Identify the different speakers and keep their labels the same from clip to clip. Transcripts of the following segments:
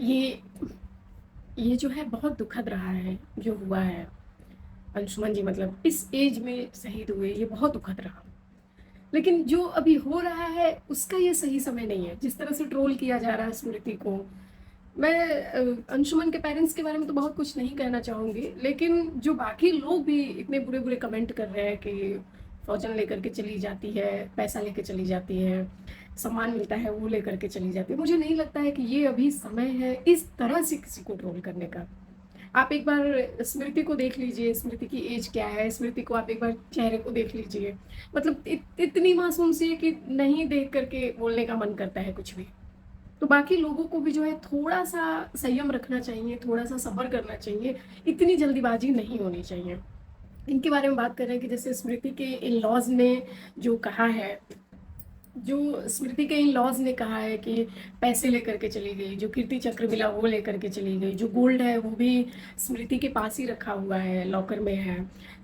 Speaker 1: ये ये जो है बहुत दुखद रहा है, जो हुआ है। अंशुमन जी मतलब इस एज में शहीद हुए, ये बहुत दुखद रहा। लेकिन जो अभी हो रहा है उसका ये सही समय नहीं है। जिस तरह से ट्रोल किया जा रहा है स्मृति को, मैं अंशुमन के पेरेंट्स के बारे में तो बहुत कुछ नहीं कहना चाहूँगी, लेकिन जो बाकी लोग भी इतने बुरे-बुरे कमेंट कर रहे हैं कि फ़ौजन लेकर के चली जाती है, पैसा लेके चली जाती है, सम्मान मिलता है वो लेकर के चली जाती है। मुझे नहीं लगता है कि ये अभी समय है इस तरह से किसी को ट्रोल करने का। आप एक बार स्मृति को देख लीजिए, स्मृति की एज क्या है, स्मृति को आप एक बार चेहरे को देख लीजिए। मतलब इतनी मासूम सी है कि नहीं देख कर के बोलने का मन करता है कुछ भी। तो बाकी लोगों को भी जो है थोड़ा-सा संयम रखना चाहिए, थोड़ा-सा सब्र करना चाहिए, इतनी जल्दबाज़ी नहीं होनी चाहिए। इनके बारे में बात कर रहे हैं कि जैसे स्मृति के इन-लॉज़ ने जो कहा है, जो स्मृति के इन-लॉज़ ने कहा है कि पैसे लेकर के चली गई, जो कीर्ति चक्र मिला वो लेकर के चली गई, जो गोल्ड है वो भी स्मृति के पास ही रखा हुआ है, लॉकर में है।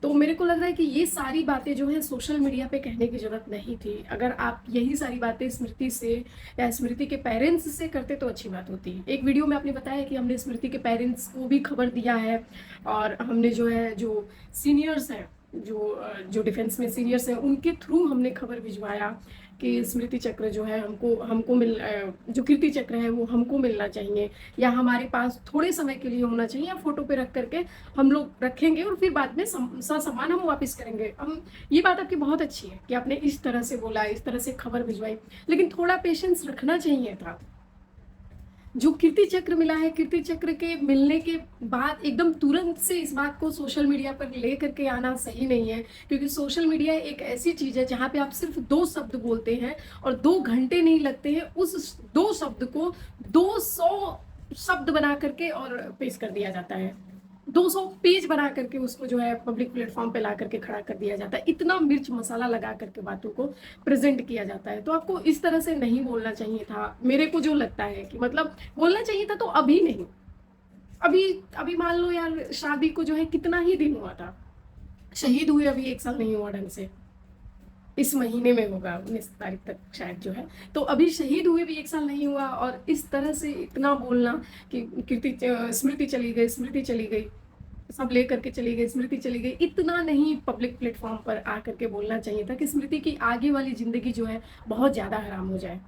Speaker 1: तो मेरे को लग रहा है कि ये सारी बातें जो हैं सोशल मीडिया पे कहने की ज़रूरत नहीं थी। अगर आप यही सारी बातें स्मृति से या स्मृति के पेरेंट्स से करते तो अच्छी बात होती। एक वीडियो में आपने बताया कि हमने स्मृति के पेरेंट्स को भी खबर दिया है और हमने जो है जो सीनियर्स हैं, जो डिफेंस में सीनियर्स हैं उनके थ्रू हमने खबर भिजवाया कि स्मृति चक्र जो है हमको हमको जो कीर्ति चक्र है वो हमको मिलना चाहिए या हमारे पास थोड़े समय के लिए होना चाहिए या फोटो पे रख करके हम लोग रखेंगे और फिर बाद में ससम्मान हम वापस करेंगे। हम ये बात आपकी बहुत अच्छी है कि आपने इस तरह से बोला, इस तरह से खबर भिजवाई, लेकिन थोड़ा पेशेंस रखना चाहिए था। जो कीर्ति चक्र मिला है, कीर्ति चक्र के मिलने के बाद एकदम तुरंत से इस बात को सोशल मीडिया पर ले करके आना सही नहीं है, क्योंकि सोशल मीडिया एक ऐसी चीज़ है जहाँ पे आप सिर्फ 2 शब्द बोलते हैं और 2 घंटे नहीं लगते हैं उस 2 शब्द को 200 शब्द बना करके और पेश कर दिया जाता है। 200 पेज बना करके उसको जो है पब्लिक प्लेटफ़ॉर्म पे ला करके खड़ा कर दिया जाता है। इतना मिर्च मसाला लगा करके बातों को प्रेज़ेंट किया जाता है। तो आपको इस तरह से नहीं बोलना चाहिए था। मेरे को जो लगता है कि मतलब बोलना चाहिए था तो अभी नहीं। अभी अभी मान लो यार शादी को जो है कितना ही दिन हुआ था। शहीद हुए अभी 1 साल नहीं हुआ ढंग से। इस महीने में होगा 19 तारीख तक शायद जो है। तो अभी शहीद हुए भी 1 साल नहीं हुआ और इस तरह से इतना बोलना कि स्मृति चली गई, स्मृति चली गई। सब ले करके चली गई, स्मृति चली गई, इतना नहीं पब्लिक प्लेटफ़ॉर्म पर आकर के बोलना चाहिए था कि स्मृति की आगे वाली ज़िंदगी जो है बहुत ज़्यादा हराम हो जाए।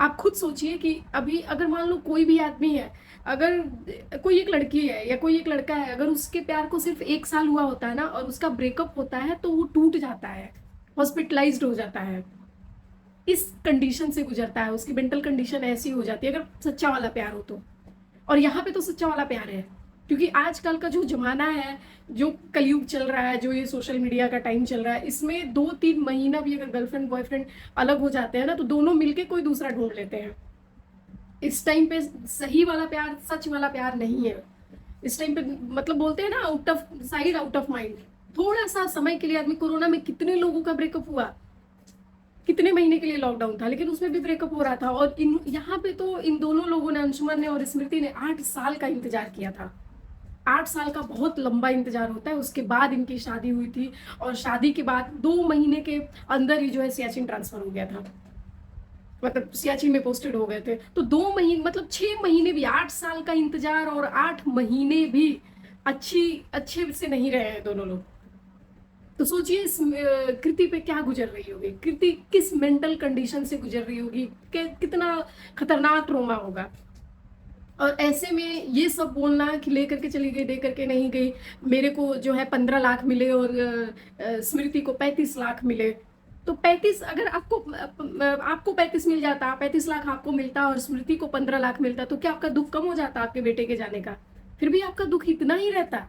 Speaker 1: आप खुद सोचिए कि अभी अगर मान लो कोई भी आदमी है, अगर कोई एक लड़की है या कोई एक लड़का है, अगर उसके प्यार को सिर्फ़ 1 साल हुआ होता है ना और उसका ब्रेकअप होता है तो वो टूट जाता है, हॉस्पिटलाइज़्ड हो जाता है। इस कंडीशन से गुज़रता है, उसकी मेंटल कंडीशन ऐसी हो जाती है अगर सच्चा वाला प्यार हो तो। और यहाँ पे तो सच्चा वाला प्यार है, क्योंकि आजकल का जो ज़माना है, जो कलयुग चल रहा है, जो ये सोशल मीडिया का टाइम चल रहा है, इसमें 2-3 महीना भी अगर गर्लफ्रेंड बॉयफ्रेंड अलग हो जाते हैं ना, तो दोनों मिलके कोई दूसरा ढूँढ लेते हैं। इस टाइम पे सही वाला प्यार, सच वाला प्यार नहीं है। इस टाइम पे मतलब बोलते हैं ना out of sight out of mind. थोड़ा-सा समय के लिए आदमी कोरोना में कितने लोगों का ब्रेकअप हुआ, कितने महीने के लिए लॉकडाउन था, लेकिन उसमें भी ब्रेकअप हो रहा था और इन यहाँ पे तो इन दोनों लोगों ने, अंशुमन ने और स्मृति ने 8 साल का इंतज़ार किया था। 8 साल का बहुत लंबा इंतज़ार होता है, उसके बाद इनकी शादी हुई थी और शादी के बाद 2 महीने के अंदर ही जो है सियाचिन ट्रांसफ़र हो गया था। मतलब सियाचिन में पोस्टेड हो गए थे। तो 2 महीने मतलब 6 महीने भी 8 साल का इंतज़ार और 8 महीने भी अच्छे से नहीं रहे हैं दोनों लोग। तो सोचिए कृति पे क्या गुज़र रही होगी, कृति किस मेंटल कंडीशन से गुज़र रही होगी, कितना खतरनाक ट्रॉमा होगा। और ऐसे में ये सब बोलना कि लेकर के चली गई, दे करके नहीं गई, मेरे को जो है 15 लाख मिले और स्मृति को 35 लाख मिले। तो 35 अगर आपको 35 मिल जाता, 35 लाख आपको मिलता और स्मृति को 15 लाख मिलता, तो क्या आपका दुःख कम हो जाता आपके बेटे के जाने का? फिर भी आपका दुःख इतना ही रहता।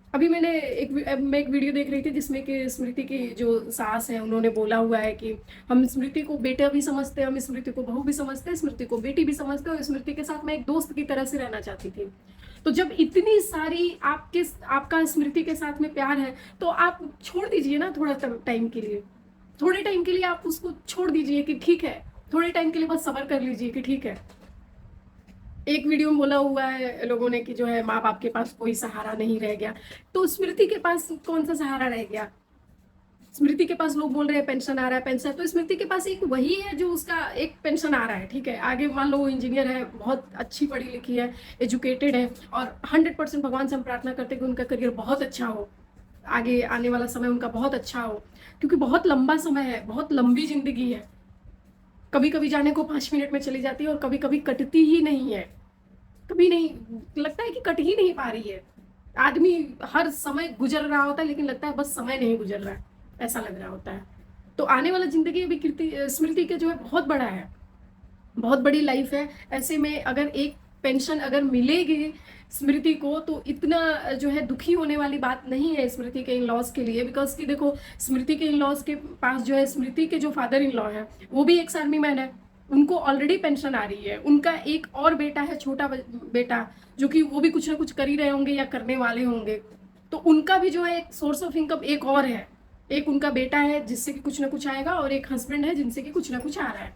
Speaker 1: अभी मैं एक वीडियो देख रही थी जिसमें कि स्मृति की जो सास है उन्होंने बोला हुआ है कि हम स्मृति को बेटा भी समझते हैं, हम स्मृति को बहू भी समझते हैं, स्मृति को बेटी भी समझते हैं और स्मृति के साथ मैं एक दोस्त की तरह से रहना चाहती थी। तो जब इतनी सारी आपका स्मृति के साथ में प्यार है तो आप छोड़ दीजिए ना थोड़ा टाइम के लिए। थोड़े टाइम के लिए आप उसको छोड़ दीजिए कि ठीक है, थोड़े टाइम के लिए बस सब्र कर लीजिए कि ठीक है। एक वीडियो में बोला हुआ है लोगों ने कि जो है माँ बाप के पास कोई सहारा नहीं रह गया, तो स्मृति के पास कौन सा सहारा रह गया? स्मृति के पास लोग बोल रहे हैं पेंशन आ रहा है, पेंशन, तो स्मृति के पास एक वही है जो उसका एक पेंशन आ रहा है, ठीक है। आगे मान लो वो इंजीनियर है, बहुत अच्छी पढ़ी लिखी है, एजुकेटेड है, और 100% भगवान से हम प्रार्थना करते हैं कि उनका करियर बहुत अच्छा हो, आगे आने वाला समय उनका बहुत अच्छा हो, क्योंकि बहुत लंबा समय है, बहुत लंबी जिंदगी है। कभी कभी जाने को 5 मिनट में चली जाती है और कभी कभी कटती ही नहीं है, कभी नहीं, लगता है कि कट ही नहीं पा रही है। आदमी हर समय गुजर रहा होता है, लेकिन लगता है बस समय नहीं गुजर रहा है, ऐसा लग रहा होता है। तो आने वाला जिंदगी अभी स्मृति के जो है बहुत बड़ा है, बहुत बड़ी लाइफ है। ऐसे में अगर एक पेंशन अगर मिलेगी स्मृति को, तो इतना जो है दुखी होने वाली बात नहीं है स्मृति के इन लॉज के लिए, बिकॉज कि देखो स्मृति के इन लॉज के पास जो है, स्मृति के जो फादर इन लॉ है वो भी एक्स आर्मी मैन है, उनको ऑलरेडी पेंशन आ रही है। उनका एक और बेटा है, छोटा बेटा, जो कि वो भी कुछ ना कुछ कर ही रहे होंगे या करने वाले होंगे, तो उनका भी जो है एक सोर्स ऑफ इनकम एक और है। एक उनका बेटा है जिससे कि कुछ ना कुछ आएगा, और एक हस्बैंड है जिनसे कि कुछ ना कुछ आ रहा है,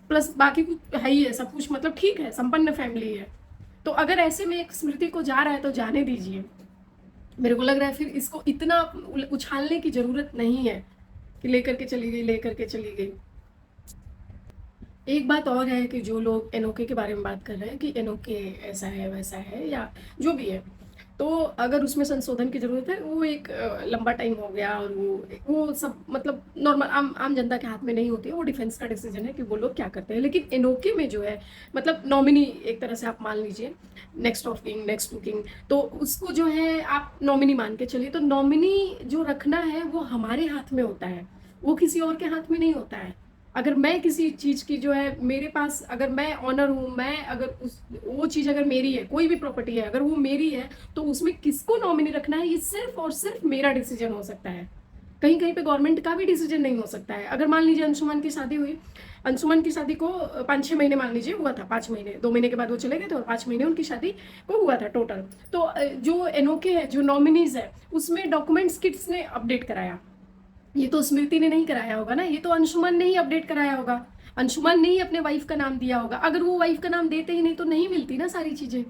Speaker 1: प्लस बाकी कुछ है ही है, सब कुछ मतलब ठीक है, संपन्न फैमिली है। तो अगर ऐसे में एक स्मृति को जा रहा है तो जाने दीजिए। मेरे को लग रहा है फिर इसको इतना उछालने की जरूरत नहीं है कि लेकर के चली गई, लेकर के चली गई। एक बात और है कि जो लोग एनओके के बारे में बात कर रहे हैं कि एनओके ऐसा है वैसा है या जो भी है, तो अगर उसमें संशोधन की जरूरत है, वो एक लंबा टाइम हो गया, और वो सब मतलब नॉर्मल आम जनता के हाथ में नहीं होती है, वो डिफेंस का डिसीजन है कि वो लोग क्या करते हैं। लेकिन एनओके में जो है मतलब नॉमिनी एक तरह से आप मान लीजिए, next of king, next to king, तो उसको जो है आप नॉमिनी मान के चलिए। तो नॉमिनी जो रखना है वो हमारे हाथ में होता है, वो किसी और के हाथ में नहीं होता है। अगर मैं किसी चीज की जो है मेरे पास, अगर मैं ऑनर हूं, मैं अगर वो चीज अगर मेरी है, कोई भी प्रॉपर्टी है अगर वो मेरी है, तो उसमें किसको नॉमिनी रखना है ये सिर्फ और सिर्फ मेरा डिसीजन हो सकता है। कहीं कहीं पे गवर्नमेंट का भी डिसीजन नहीं हो सकता है। अगर मान लीजिए अंशुमन की शादी हुई, अंशुमन की शादी को 5-6 महीने मान लीजिए हुआ था, 5 महीने, 2 महीने के बाद वो चले गए थे, और 5 महीने उनकी शादी को हुआ था टोटल। तो जो एनओके है, जो नॉमिनीज है, उसमें डॉक्यूमेंट्स किसने अपडेट कराया? ये तो स्मृति ने नहीं कराया होगा ना, ये तो अंशुमन ने ही अपडेट कराया होगा, अंशुमन ने ही अपने वाइफ का नाम दिया होगा। अगर वो वाइफ का नाम देते ही नहीं तो नहीं मिलती ना सारी चीजें,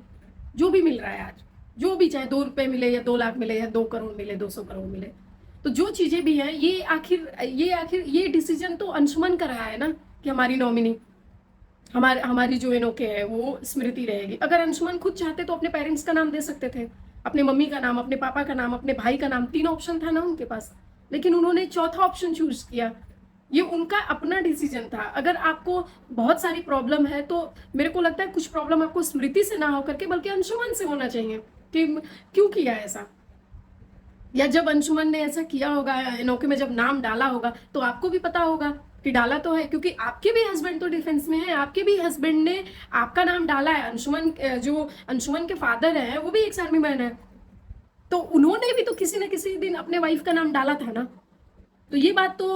Speaker 1: जो भी मिल रहा है आज, जो भी, चाहे 2 रुपए मिले या 2 लाख मिले या 2 करोड़ मिले, 200 करोड़ मिले, तो जो चीजें भी हैं, ये आखिर ये डिसीजन तो अंशुमन का रहा है ना, कि हमारी नॉमिनी, हमारी जो एनओके है वो स्मृति रहेगी। अगर अंशुमन खुद चाहते तो अपने पेरेंट्स का नाम दे सकते थे, अपने मम्मी का नाम, अपने पापा का नाम, अपने भाई का नाम, 3 ऑप्शन था ना उनके पास, लेकिन उन्होंने चौथा ऑप्शन चूज किया। ये उनका अपना डिसीजन था। अगर आपको बहुत सारी प्रॉब्लम है तो मेरे को लगता है कुछ प्रॉब्लम आपको स्मृति से ना होकर के बल्कि अंशुमन से होना चाहिए कि क्यों किया ऐसा, या जब अंशुमन ने ऐसा किया होगा, एनओके में जब नाम डाला होगा, तो आपको भी पता होगा कि डाला तो है, क्योंकि आपके भी हस्बैंड तो डिफेंस में है, आपके भी हस्बैंड ने आपका नाम डाला है। अंशुमन जो अंशुमन के फादर है वो भी एक आर्मी मैन है, तो उन्होंने भी तो किसी न किसी दिन अपने वाइफ का नाम डाला था ना। तो ये बात तो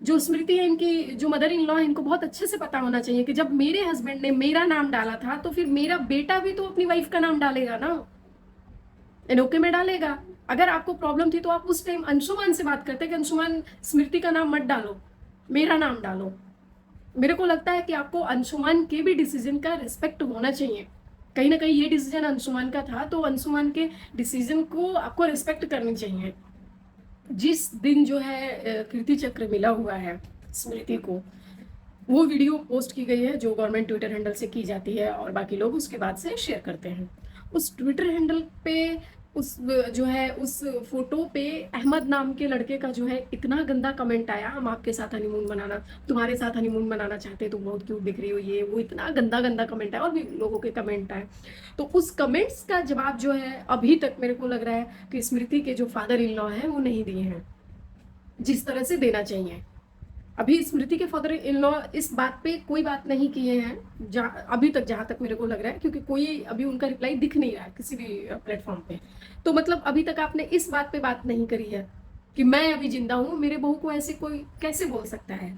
Speaker 1: जो स्मृति है, इनकी जो मदर इन लॉ है, इनको बहुत अच्छे से पता होना चाहिए कि जब मेरे हस्बैंड ने मेरा नाम डाला था, तो फिर मेरा बेटा भी तो अपनी वाइफ का नाम डालेगा ना, एनओके में डालेगा। अगर आपको प्रॉब्लम थी तो आप उस टाइम अंशुमन से बात करते कि अंशुमन स्मृति का नाम मत डालो, मेरा नाम डालो। मेरे को लगता है कि आपको अंशुमन के भी डिसीजन का रिस्पेक्ट होना चाहिए। कहीं ना कहीं ये डिसीजन अंशुमन का था, तो अंशुमन के डिसीजन को आपको रिस्पेक्ट करनी चाहिए। जिस दिन जो है कीर्ति चक्र मिला हुआ है स्मृति को, वो वीडियो पोस्ट की गई है जो गवर्नमेंट ट्विटर हैंडल से की जाती है, और बाकी लोग उसके बाद से शेयर करते हैं। उस ट्विटर हैंडल पे उस जो है उस फोटो पे अहमद नाम के लड़के का जो है इतना गंदा कमेंट आया, हम आपके साथ हनीमून बनाना, तुम्हारे साथ हनीमून बनाना चाहते, तुम बहुत क्यूट दिख रही हो, ये वो, इतना गंदा गंदा कमेंट आया, और भी लोगों के कमेंट आए। तो उस कमेंट्स का जवाब जो है अभी तक मेरे को लग रहा है कि स्मृति के जो फादर इन लॉ है वो नहीं दिए हैं जिस तरह से देना चाहिए। अभी स्मृति के फादर इन लॉ इस बात पे कोई बात नहीं किए हैं अभी तक, जहां तक मेरे को लग रहा है, क्योंकि कोई अभी उनका रिप्लाई दिख नहीं रहा है किसी भी प्लेटफॉर्म पे। तो मतलब अभी तक आपने इस बात पे बात नहीं करी है कि मैं अभी जिंदा हूं, मेरे बहू को ऐसे कोई कैसे बोल सकता है।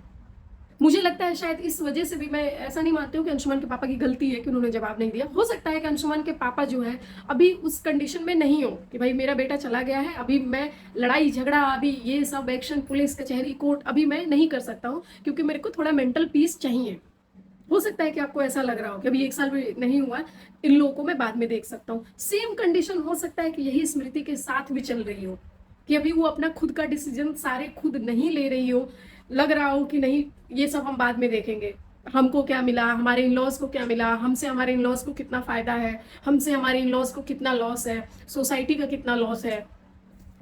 Speaker 1: मुझे लगता है शायद इस वजह से भी, मैं ऐसा नहीं मानती हूँ कि अंशुमन के पापा की गलती है कि उन्होंने जवाब नहीं दिया। हो सकता है कि अंशुमन के पापा जो है अभी उस कंडीशन में नहीं हो कि भाई मेरा बेटा चला गया है, अभी मैं लड़ाई झगड़ा, अभी ये सब एक्शन, पुलिस कचहरी कोर्ट, अभी मैं नहीं कर सकता हूँ, क्योंकि मेरे को थोड़ा मेंटल पीस चाहिए। हो सकता है कि आपको ऐसा लग रहा हो कि अभी 1 साल भी नहीं हुआ, इन लोगों को मैं बाद में देख सकता हूँ। सेम कंडीशन हो सकता है कि यही स्मृति के साथ भी चल रही हो, कि अभी वो अपना खुद का डिसीजन सारे खुद नहीं ले रही हो, लग रहा हो कि नहीं ये सब हम बाद में देखेंगे, हमको क्या मिला, हमारे इन लॉज को क्या मिला, हमसे हमारे इन लॉज को कितना फायदा है, हमसे हमारे इन लॉज को कितना लॉस है, सोसाइटी का कितना लॉस है,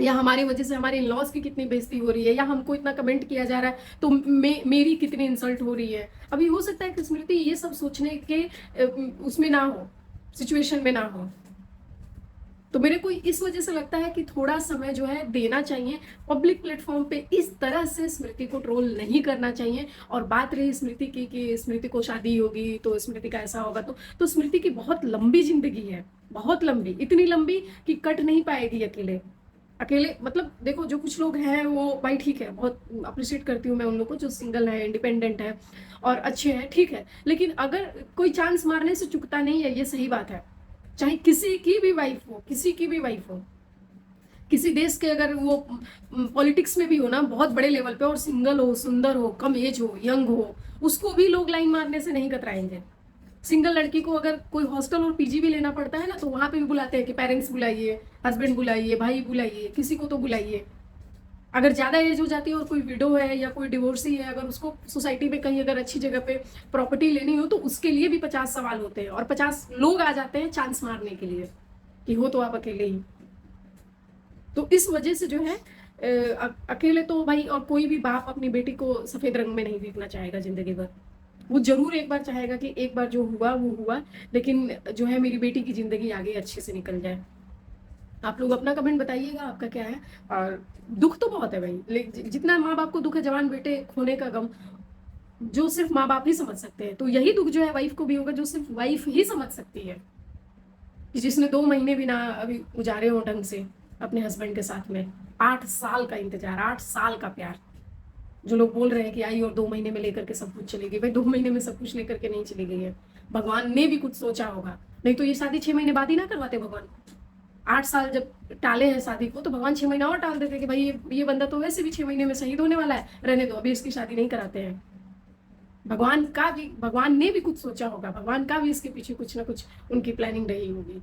Speaker 1: या हमारी वजह से हमारे इन लॉज की कितनी बेइज्जती हो रही है, या हमको इतना कमेंट किया जा रहा है तो मेरी कितनी इंसल्ट हो रही है। अभी हो सकता है कि स्मृति ये सब सोचने के उसमें ना हो, सिचुएशन में ना हो। तो मेरे को इस वजह से लगता है कि थोड़ा समय जो है देना चाहिए पब्लिक प्लेटफॉर्म पे, इस तरह से स्मृति को ट्रोल नहीं करना चाहिए। और बात रही स्मृति की कि स्मृति को शादी होगी तो स्मृति का ऐसा होगा, तो स्मृति की बहुत लंबी जिंदगी है, बहुत लंबी, इतनी लंबी कि कट नहीं पाएगी अकेले अकेले। मतलब देखो जो कुछ लोग हैं वो भाई ठीक है, बहुत अप्रिशिएट करती हूँ मैं उन लोगों को जो सिंगल है, इंडिपेंडेंट है और अच्छे हैं, ठीक है। लेकिन अगर कोई चांस मारने से चुकता नहीं है, ये सही बात है। चाहे किसी की भी वाइफ हो, किसी की भी वाइफ हो, किसी देश के अगर वो पॉलिटिक्स में भी हो ना बहुत बड़े लेवल पे, और सिंगल हो, सुंदर हो, कम एज हो, यंग हो, उसको भी लोग लाइन मारने से नहीं कतराएंगे। सिंगल लड़की को अगर कोई हॉस्टल और पीजी भी लेना पड़ता है ना, तो वहां पे भी बुलाते हैं कि पेरेंट्स बुलाइए, हस्बैंड बुलाइए, भाई बुलाइए, किसी को तो बुलाइए। अगर ज़्यादा एज हो जाती है और कोई विडो है या कोई डिवोर्सी है, अगर उसको सोसाइटी में कहीं अगर अच्छी जगह पे प्रॉपर्टी लेनी हो, तो उसके लिए भी 50 सवाल होते हैं और 50 लोग आ जाते हैं चांस मारने के लिए कि हो तो आप अकेले ही। तो इस वजह से जो है अकेले तो भाई, और कोई भी बाप अपनी बेटी को सफ़ेद रंग में नहीं देखना चाहेगा जिंदगी भर। वो जरूर एक बार चाहेगा कि एक बार जो हुआ वो हुआ, लेकिन जो है मेरी बेटी की जिंदगी आगे अच्छे से निकल जाए। आप लोग अपना कमेंट बताइएगा आपका क्या है। और दुख तो बहुत है भाई, जितना माँ बाप को दुख है जवान बेटे खोने का गम, जो सिर्फ माँ बाप ही समझ सकते हैं, तो यही दुख जो है वाइफ को भी होगा, जो सिर्फ वाइफ ही समझ सकती है, कि जिसने 2 महीने भी ना अभी गुजारे हो ढंग से अपने हस्बैंड के साथ में। 8 साल का इंतजार, 8 साल का प्यार। जो लोग बोल रहे हैं कि आई और 2 महीने में लेकर के सब कुछ चली गई, भाई 2 महीने में सब कुछ लेकर के नहीं चली गई है, भगवान ने भी कुछ सोचा होगा, नहीं तो ये शादी 6 महीने बाद ही ना करवाते भगवान। 8 साल जब टाले हैं शादी को, तो भगवान 6 महीना और टाल देते कि भाई ये बंदा तो वैसे भी 6 महीने में शहीद होने वाला है, रहने दो, अभी इसकी शादी नहीं कराते हैं। भगवान ने भी कुछ सोचा होगा, भगवान का भी इसके पीछे कुछ ना कुछ उनकी प्लानिंग रही होगी।